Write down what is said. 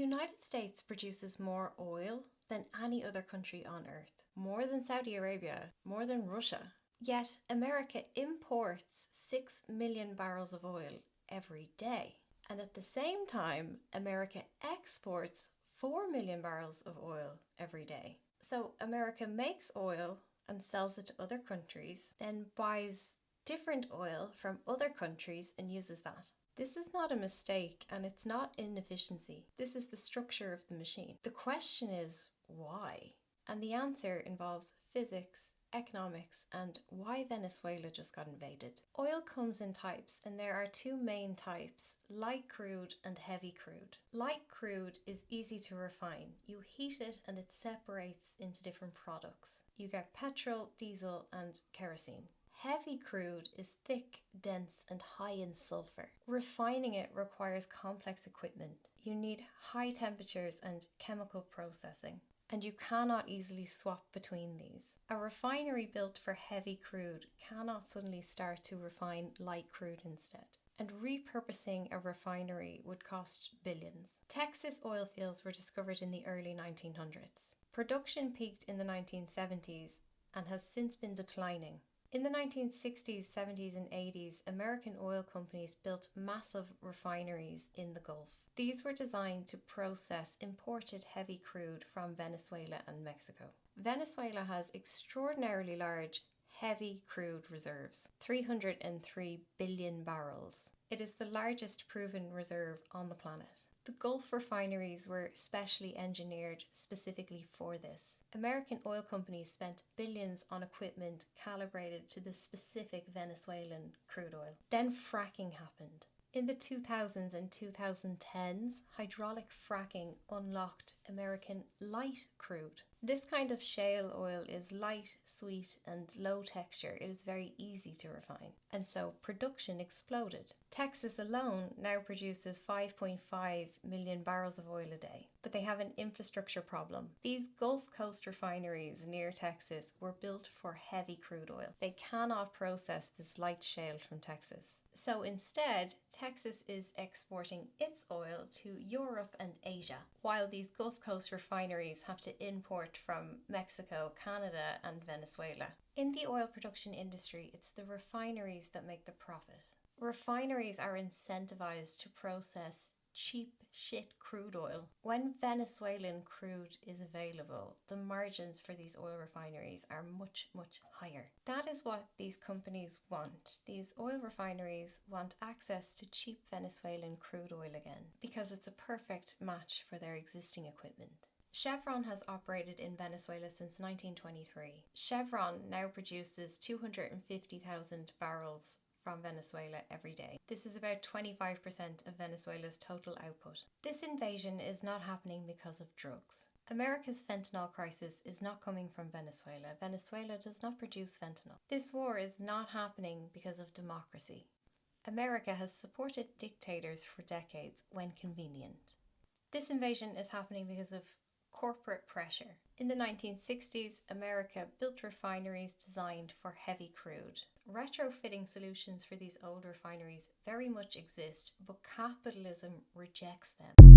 United States produces more oil than any other country on earth, more than Saudi Arabia, more than Russia. Yet America imports 6 million barrels of oil every day. And at the same time, America exports 4 million barrels of oil every day. So America makes oil and sells it to other countries, then buys different oil from other countries and uses that. This is not a mistake and it's not inefficiency. This is the structure of the machine. The question is why? And the answer involves physics, economics, and why Venezuela just got invaded. Oil comes in types, and there are two main types, light crude and heavy crude. Light crude is easy to refine. You heat it and it separates into different products. You get petrol, diesel, and kerosene. Heavy crude is thick, dense, and high in sulfur. Refining it requires complex equipment. You need high temperatures and chemical processing, and you cannot easily swap between these. A refinery built for heavy crude cannot suddenly start to refine light crude instead. And repurposing a refinery would cost billions. Texas oil fields were discovered in the early 1900s. Production peaked in the 1970s and has since been declining. In the 1960s, 70s and 80s, American oil companies built massive refineries in the Gulf. These were designed to process imported heavy crude from Venezuela and Mexico. Venezuela has extraordinarily large heavy crude reserves, 303 billion barrels. It is the largest proven reserve on the planet. The Gulf refineries were specially engineered specifically for this. American oil companies spent billions on equipment calibrated to the specific Venezuelan crude oil. Then fracking happened. In the 2000s and 2010s, hydraulic fracking unlocked American light crude. This kind of shale oil is light, sweet, and low texture. It is very easy to refine. And so production exploded. Texas alone now produces 5.5 million barrels of oil a day, but they have an infrastructure problem. These Gulf Coast refineries near Texas were built for heavy crude oil. They cannot process this light shale from Texas. So instead, Texas is exporting its oil to Europe and Asia, while these Gulf Coast refineries have to import from Mexico, Canada, and Venezuela. In the oil production industry, it's the refineries that make the profit. Refineries are incentivized to process cheap shit crude oil. When Venezuelan crude is available, the margins for these oil refineries are much, much higher. That is what these companies want. These oil refineries want access to cheap Venezuelan crude oil again, because it's a perfect match for their existing equipment. Chevron has operated in Venezuela since 1923. Chevron now produces 250,000 barrels from Venezuela every day. This is about 25% of Venezuela's total output. This invasion is not happening because of drugs. America's fentanyl crisis is not coming from Venezuela. Venezuela does not produce fentanyl. This war is not happening because of democracy. America has supported dictators for decades when convenient. This invasion is happening because of corporate pressure. In the 1960s, America built refineries designed for heavy crude. Retrofitting solutions for these old refineries very much exist, but capitalism rejects them.